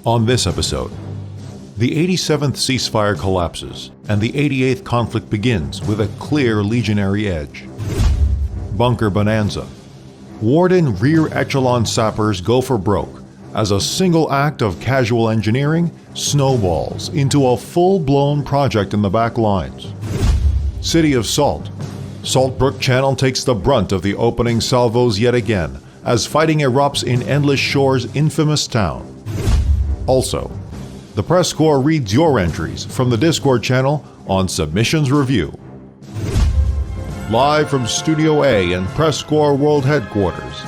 On this episode, the 87th ceasefire collapses, and the 88th conflict begins with a clear legionary edge. Bunker Bonanza. Warden rear echelon sappers go for broke as a single act of casual engineering snowballs into a full-blown project in the back lines. City of Salt. Saltbrook Channel takes the brunt of the opening salvos yet again as fighting erupts in Endless Shore's infamous town. Also, the PressCorps reads your entries from the Discord channel on Submissions Review. Live from Studio A and PressCorps World Headquarters,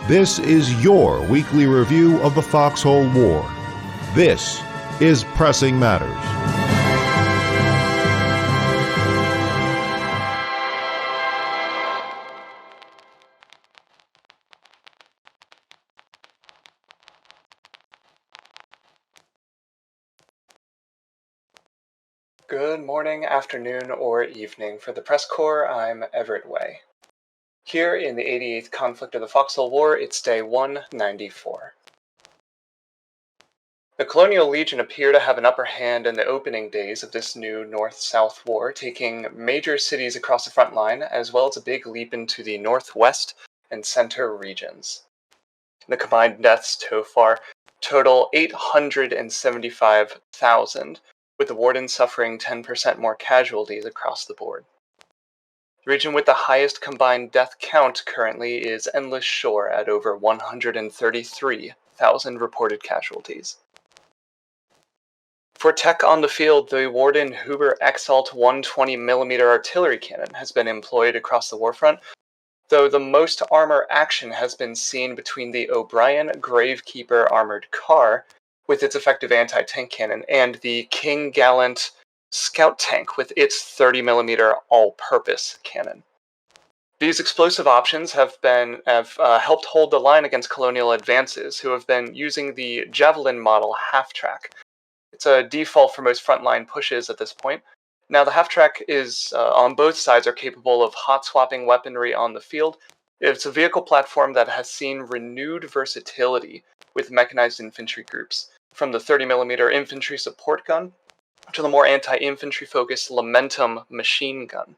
this is your weekly review of the Foxhole War. This is Pressing Matters. Good morning, afternoon, or evening. For the PressCorps, I'm Everett Way. Here in the 88th conflict of the Foxhole War, it's day 194. The Colonial Legion appear to have an upper hand in the opening days of this new North-South war, taking major cities across the front line, as well as a big leap into the northwest and center regions. The combined deaths so far total 875,000, with the Warden suffering 10% more casualties across the board. The region with the highest combined death count currently is Endless Shore at over 133,000 reported casualties. For tech on the field, the Warden Huber Exalt 120mm artillery cannon has been employed across the warfront, though the most armor action has been seen between the O'Brien Gravekeeper armored car with its effective anti-tank cannon, and the King Gallant scout tank with its 30mm all-purpose cannon. These explosive options have helped hold the line against Colonial advances, who have been using the Javelin model half-track. It's a default for most frontline pushes at this point. Now, the half-track is on both sides are capable of hot-swapping weaponry on the field. It's a vehicle platform that has seen renewed versatility with mechanized infantry groups, from the 30mm infantry support gun to the more anti-infantry focused Lamentum machine gun.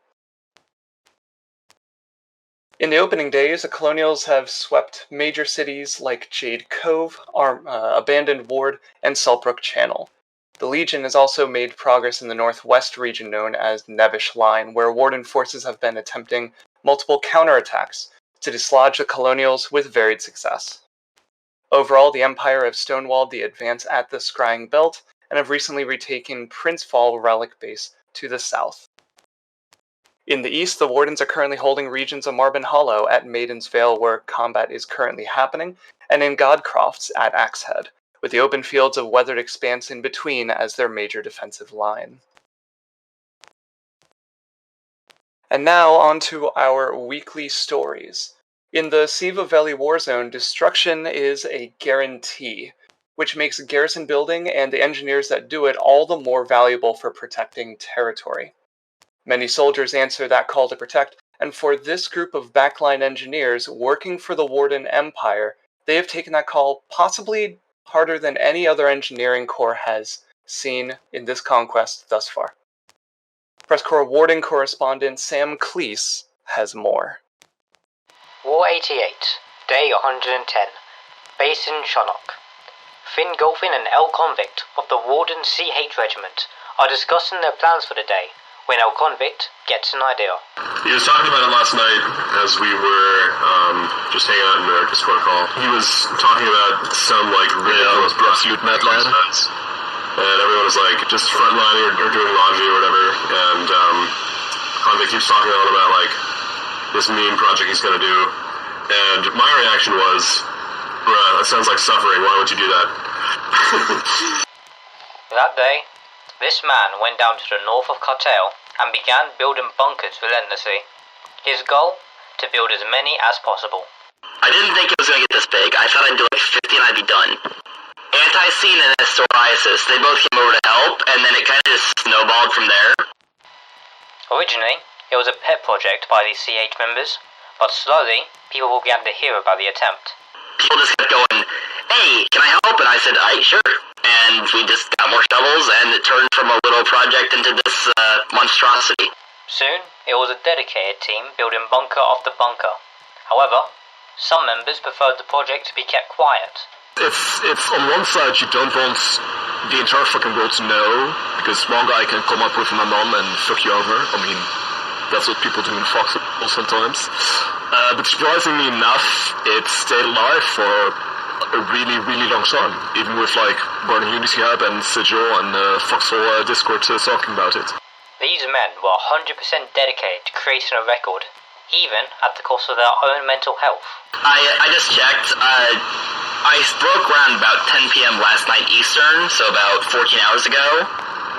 In the opening days, the Colonials have swept major cities like Jade Cove, Abandoned Ward, and Saltbrook Channel. The Legion has also made progress in the northwest region known as Nevish Line, where Warden forces have been attempting multiple counterattacks to dislodge the Colonials with varied success. Overall, the Empire have stonewalled the advance at the Scrying Belt and have recently retaken Princefall Relic Base to the south. In the east, the Wardens are currently holding regions of Marbin Hollow at Maiden's Vale, where combat is currently happening, and in Godcrofts at Axehead, with the open fields of Weathered Expanse in between as their major defensive line. And now on to our weekly stories. In the Siva Valley war zone, destruction is a guarantee, which makes garrison building and the engineers that do it all the more valuable for protecting territory. Many soldiers answer that call to protect, and for this group of backline engineers working for the Warden Empire, they have taken that call possibly harder than any other engineering corps has seen in this conquest thus far. PressCorps Warden correspondent Sam Clease has more. War 88, Day 110, Base in Shonok. Finn Golfin and El Convict of the Warden CH Regiment are discussing their plans for the day when El Convict gets an idea. He was talking about it last night as we were just hanging out in our Discord call. He was talking about some ridiculous suit Medline. And everyone was just frontlining or doing laundry or whatever. And Convict keeps talking on about this meme project he's gonna do, and my reaction was, bruh, that sounds like suffering, why would you do that? That day, this man went down to the north of Cartel and began building bunkers relentlessly. His goal? To build as many as possible. I didn't think it was gonna get this big. I thought I'd do 50 and I'd be done. Anti-Scene and Psoriasis, they both came over to help, and then it kind of just snowballed from there. Originally, it was a pet project by the CH members, but slowly, people began to hear about the attempt. People just kept going, hey, can I help? And I said, sure. and we just got more shovels, and it turned from a little project into this monstrosity. Soon, it was a dedicated team building bunker after bunker. However, some members preferred the project to be kept quiet. If on one side you don't want the entire fucking world to know, because one guy can come up with an anon and fuck you over. I mean, that's what people do in Foxhole sometimes. But surprisingly enough, it stayed alive for a really, really long time. Even with like Warden Unity Hub and Sigil and Foxhole Discord talking about it. These men were 100% dedicated to creating a record, even at the cost of their own mental health. I just checked. I broke around about 10 p.m. last night Eastern, so about 14 hours ago.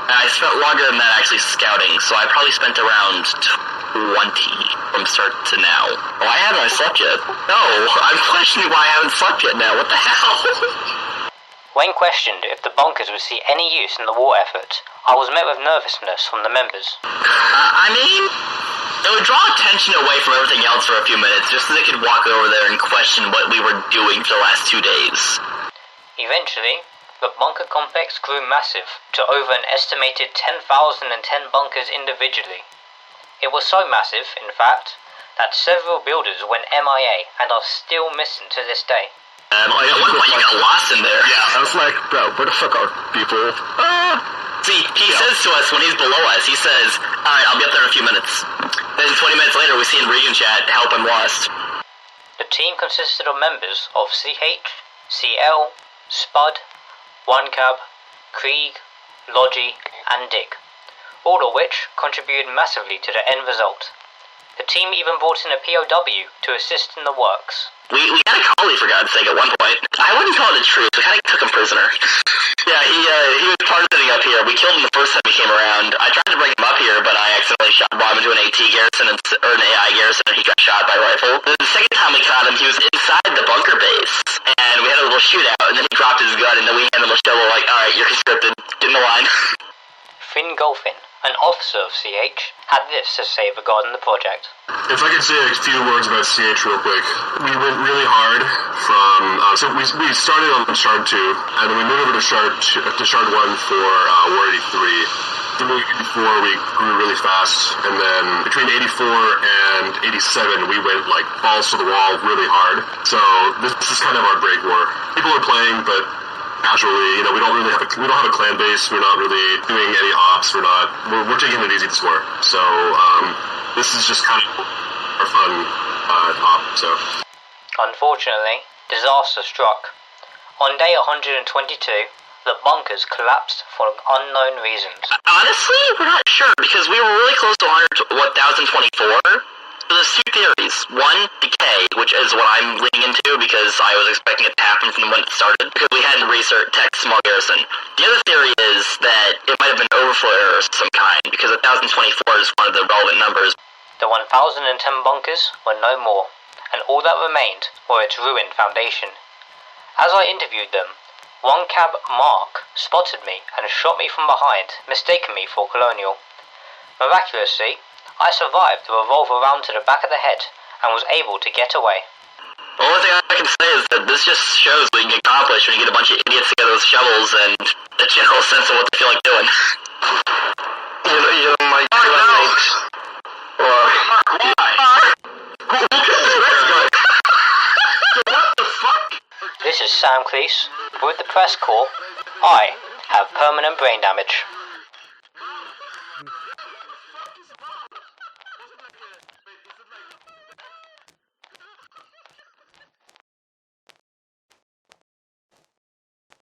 And I spent longer than that actually scouting, so I probably spent around 20 from start to now. Oh, I haven't slept yet. No, I'm questioning why I haven't slept yet now. What the hell? When questioned if the bunkers would see any use in the war effort, I was met with nervousness from the members. I mean, it would draw attention away from everything else for a few minutes, just so they could walk over there and question what we were doing for the last 2 days. Eventually, the bunker complex grew massive to over an estimated 10,010 bunkers individually. It was so massive, in fact, that several builders went MIA and are still missing to this day. At one point you got lost in there. Yeah, I was like, bro, where the fuck are people? See, he says to us when he's below us, he says, alright, I'll be up there in a few minutes. Then 20 minutes later, we see in region chat, help, I'm lost. The team consisted of members of CH, CL, Spud, One Cab, Krieg, Logi, and Dig, all of which contributed massively to the end result. The team even brought in a POW to assist in the works. We got a collie, for God's sake, at one point. I wouldn't call it a truce, we kind of took him prisoner. Yeah, he was partying up here. We killed him the first time he came around. I tried to bring him up here, but I accidentally shot him into an AT garrison, or an AI garrison, and he got shot by rifle. The second time we caught him, he was inside the bunker base, and we had a little shootout, and then he dropped his gun, and then we handed him a shovel like, alright, you're conscripted, get in the line. Finn Golfin, an officer of CH, had this to say regarding the project. If I could say a few words about CH real quick. We went really hard from, so we started on Shard 2, and then we moved over to Shard 1 for War 83. Then before we grew really fast, and then between 84 and 87, we went like balls to the wall really hard. So this is kind of our break war. People are playing, but casually, you know, we don't have a clan base. We're not really doing any ops. We're taking it easy this war. So this is just kind of our fun op. So unfortunately, disaster struck. On day 122, the bunkers collapsed for unknown reasons. Honestly, we're not sure, because we were really close to 1024. So there's two theories. One, decay, which is what I'm leaning into because I was expecting it to happen from when it started, because we hadn't researched tech small garrison. The other theory is that it might have been overflow error of some kind, because 1024 is one of the relevant numbers. The 1010 bunkers were no more, and all that remained were its ruined foundation. As I interviewed them, One Cab Mark spotted me and shot me from behind, mistaking me for Colonial. Miraculously, I survived the revolver round to the back of the head and was able to get away. The only thing I can say is that this just shows what you can accomplish when you get a bunch of idiots together with shovels and a general sense of what they feel like doing. You know, my teammates. Or... What the fuck? This is Sam Clease. With the PressCorps, I have permanent brain damage.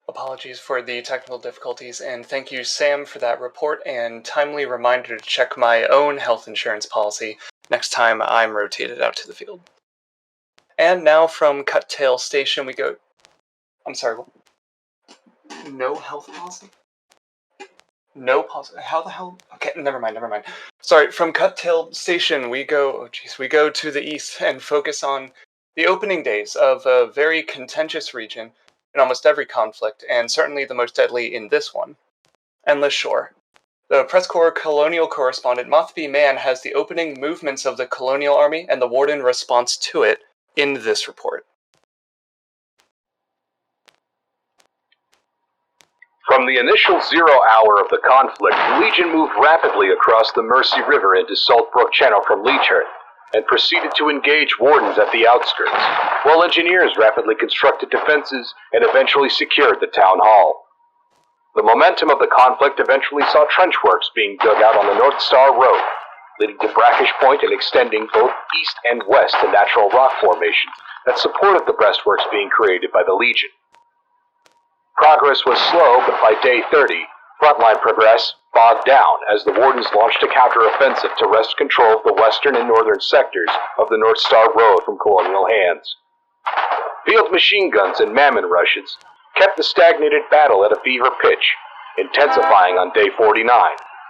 Apologies for the technical difficulties, and thank you, Sam, for that report and timely reminder to check my own health insurance policy next time I'm rotated out to the field. And now from Cuttail Station we go... I'm sorry, no health policy? No policy? How the hell? Okay, never mind. Sorry, from Cuttail Station we go to the east and focus on the opening days of a very contentious region in almost every conflict, and certainly the most deadly in this one, Endless Shore. The PressCorps colonial correspondent Moth Mann has the opening movements of the colonial army and the Warden response to it in this report. From From the initial 0 hour of the conflict, the Legion moved rapidly across the Mercy River into Saltbrook Channel from Leechurch, and proceeded to engage Wardens at the outskirts, while engineers rapidly constructed defenses and eventually secured the town hall. The momentum of the conflict eventually saw trench works being dug out on the North Star Road, leading to Brackish Point and extending both east and west to natural rock formations that supported the breastworks being created by the Legion. Progress was slow, but by day 30, frontline progress bogged down as the Wardens launched a counter-offensive to wrest control of the western and northern sectors of the North Star Road from Colonial hands. Field machine guns and Mann rushes kept the stagnated battle at a fever pitch, intensifying on day 49,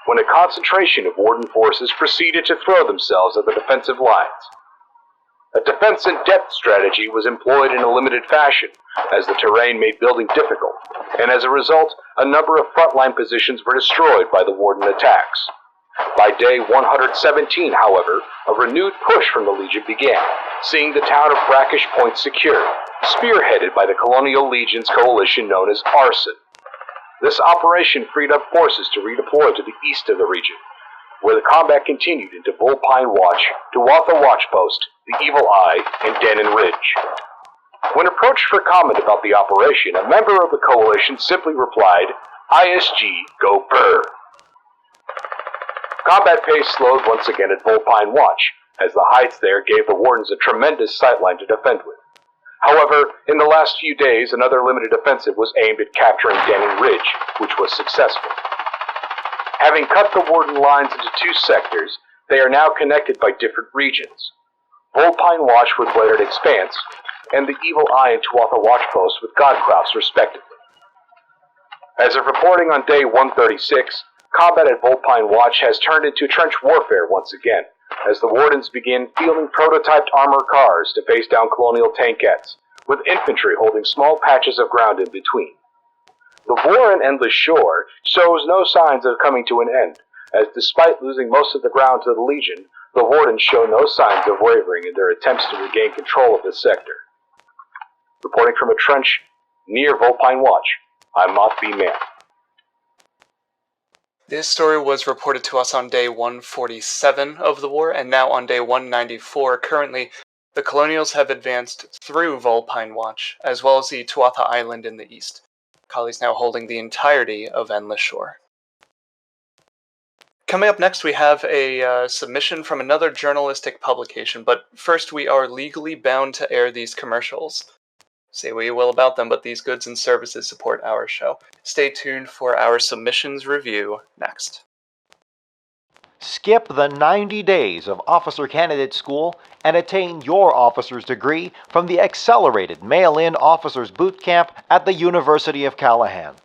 when a concentration of Warden forces proceeded to throw themselves at the defensive lines. A defense-in-depth strategy was employed in a limited fashion, as the terrain made building difficult, and as a result, a number of frontline positions were destroyed by the Warden attacks. By day 117, however, a renewed push from the Legion began, seeing the town of Brackish Point secured, spearheaded by the Colonial Legion's coalition known as Arson. This operation freed up forces to redeploy to the east of the region, where the combat continued into Bullpine Watch, Tuatha Watchpost, the Evil Eye, and Denon Ridge. When approached for comment about the operation, a member of the coalition simply replied, "ISG, go Burr." Combat pace slowed once again at Bullpine Watch, as the heights there gave the Wardens a tremendous sightline to defend with. However, in the last few days, another limited offensive was aimed at capturing Denon Ridge, which was successful. Having cut the Warden lines into two sectors, they are now connected by different regions. Bullpine Watch with Blared Expanse, and the Evil Eye and Tuatha Watchpost with Godcrofts, respectively. As of reporting on day 136, combat at Bullpine Watch has turned into trench warfare once again, as the Wardens begin fielding prototyped armor cars to face down Colonial tankettes, with infantry holding small patches of ground in between. The war in Endless Shore shows no signs of coming to an end, as despite losing most of the ground to the Legion, the Wardens show no signs of wavering in their attempts to regain control of this sector. Reporting from a trench near Bullpine Watch, I'm Moth B. Mann. This story was reported to us on day 147 of the war, and now on day 194. Currently, the Colonials have advanced through Bullpine Watch, as well as the Tuatha Island in the east. Kali's now holding the entirety of Endless Shore. Coming up next, we have a submission from another journalistic publication, but first we are legally bound to air these commercials. Say what you will about them, but these goods and services support our show. Stay tuned for our submissions review next. Skip the 90 days of officer candidate school and attain your officer's degree from the accelerated mail-in officers boot camp at the University of Callahan.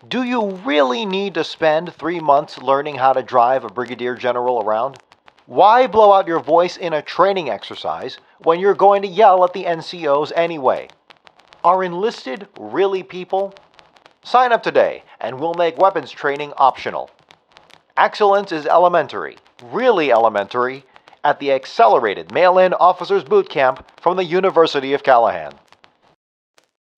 Do you really need to spend 3 months learning how to drive a brigadier general around? Why blow out your voice in a training exercise when you're going to yell at the NCOs anyway? Are enlisted really people? Sign up today and we'll make weapons training optional. Excellence is elementary, really elementary, at the Accelerated Mail-In Officers Boot Camp from the University of Callahan.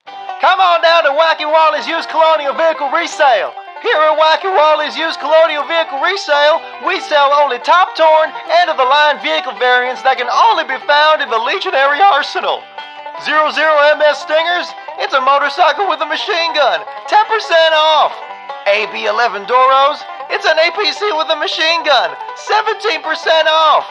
Come on down to Wacky Wally's Used Colonial Vehicle Resale. Here at Wacky Wally's Used Colonial Vehicle Resale, we sell only top-torn, end-of-the-line vehicle variants that can only be found in the Legionary Arsenal. 00 MS Stingers, it's a motorcycle with a machine gun, 10% off. AB-11 Doros, it's an APC with a machine gun, 17% off.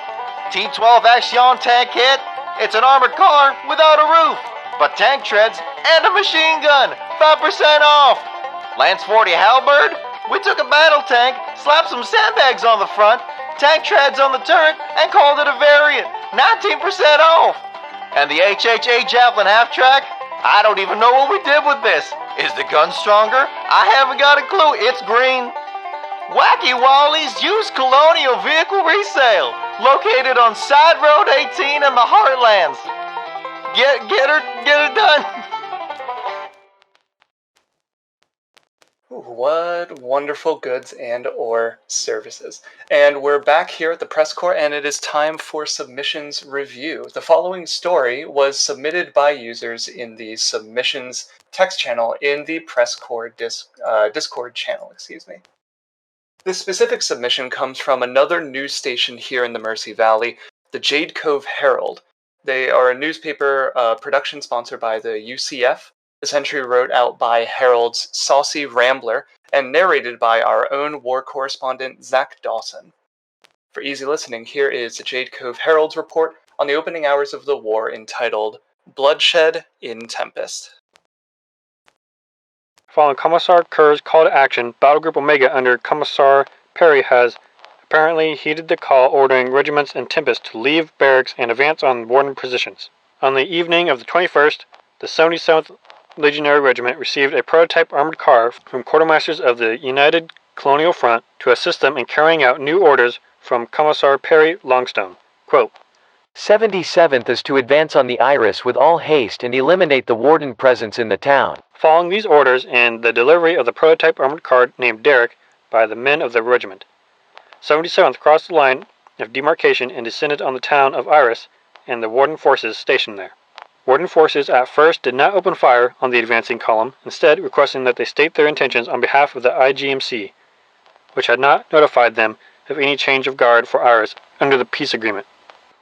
T-12 Action tank kit, it's an armored car without a roof, but tank treads and a machine gun, 5% off. Lance 40 Halberd, we took a battle tank, slapped some sandbags on the front, tank treads on the turret, and called it a variant, 19% off. And the HHA Javelin half-track, I don't even know what we did with this. Is the gun stronger? I haven't got a clue. It's green. Wacky Wally's Used Colonial Vehicle Resale, located on Side Road 18 in the Heartlands. Get it done. What wonderful goods and or services. And we're back here at the PressCorps, and it is time for submissions review. The following story was submitted by users in the submissions text channel in the PressCorps Discord channel, This specific submission comes from another news station here in the Mercy Valley, the Jade Cove Herald. They are a newspaper production sponsored by the UCF. This entry wrote out by Herald's Saucy Rambler and narrated by our own war correspondent Zack Dawson. For easy listening, here is the Jade Cove Herald's report on the opening hours of the war entitled Bloodshed in Tempest. Following Commissar Kerr's call to action, Battle Group Omega under Commissar Perry has apparently heeded the call ordering regiments in Tempest to leave barracks and advance on Warden positions. On the evening of the 21st, the 77th Legionary Regiment received a prototype armored car from quartermasters of the United Colonial Front to assist them in carrying out new orders from Commissar Perry Longstone. Quote, 77th is to advance on the Iris with all haste and eliminate the Warden presence in the town. Following these orders and the delivery of the prototype armored car named Derek by the men of the regiment, 77th crossed the line of demarcation and descended on the town of Iris and the Warden forces stationed there. Warden forces at first did not open fire on the advancing column, instead requesting that they state their intentions on behalf of the IGMC, which had not notified them of any change of guard for Iris under the peace agreement.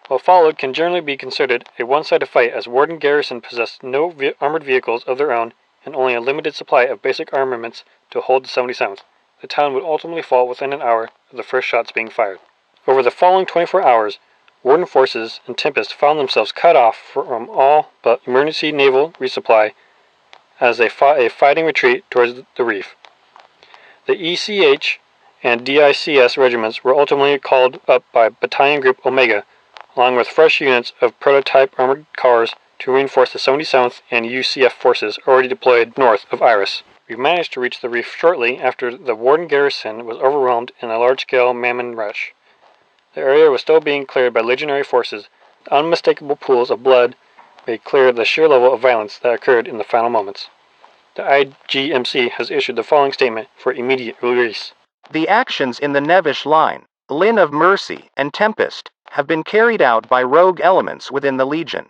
What followed can generally be considered a one-sided fight, as Warden garrison possessed no armored vehicles of their own and only a limited supply of basic armaments to hold the 77th. The town would ultimately fall within an hour of the first shots being fired. Over the following 24 hours, Warden forces in Tempest found themselves cut off from all but emergency naval resupply as they fought a fighting retreat towards the reef. The ECH and DICS regiments were ultimately called up by Battalion Group Omega, along with fresh units of prototype armored cars to reinforce the 77th and UCF forces already deployed north of Iris. We managed to reach the reef shortly after the Warden garrison was overwhelmed in a large-scale Mann rush. The area was still being cleared by legionary forces. The unmistakable pools of blood made clear the sheer level of violence that occurred in the final moments. The IGMC has issued the following statement for immediate release. The actions in the Nevish Line, Lynn of Mercy, and Tempest have been carried out by rogue elements within the Legion.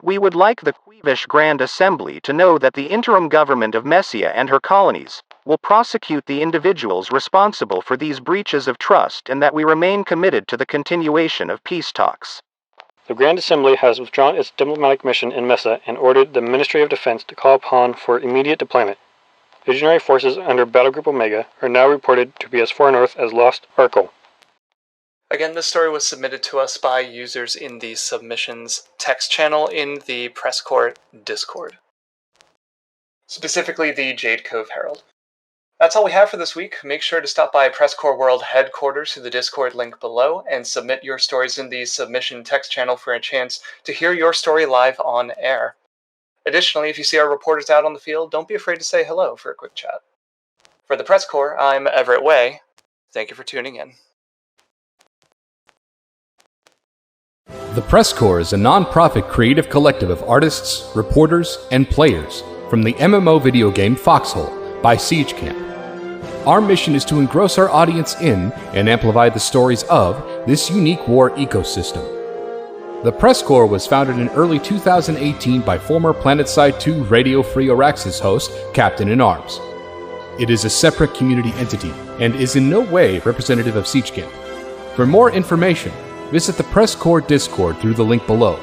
We would like the Queevish Grand Assembly to know that the interim government of Messia and her colonies will prosecute the individuals responsible for these breaches of trust and that we remain committed to the continuation of peace talks. The Grand Assembly has withdrawn its diplomatic mission in Mesa and ordered the Ministry of Defense to call upon for immediate deployment. Legionary forces under Battle Group Omega are now reported to be as far north as Lost Arkle. Again, this story was submitted to us by users in the submissions text channel in the PressCorps Discord. Specifically, the Jade Cove Herald. That's all we have for this week. Make sure to stop by PressCorps World headquarters through the Discord link below and submit your stories in the submission text channel for a chance to hear your story live on air. Additionally, if you see our reporters out on the field, don't be afraid to say hello for a quick chat. For the PressCorps, I'm Everett Way. Thank you for tuning in. The PressCorps is a non-profit creative collective of artists, reporters, and players from the MMO video game Foxhole by Siege Camp. Our mission is to engross our audience in and amplify the stories of this unique war ecosystem. The PressCorps was founded in early 2018 by former PlanetSide 2 Radio Free Araxis host Captain-in-Arms. It is a separate community entity and is in no way representative of Siege Camp. For more information, visit the PressCorps Discord through the link below.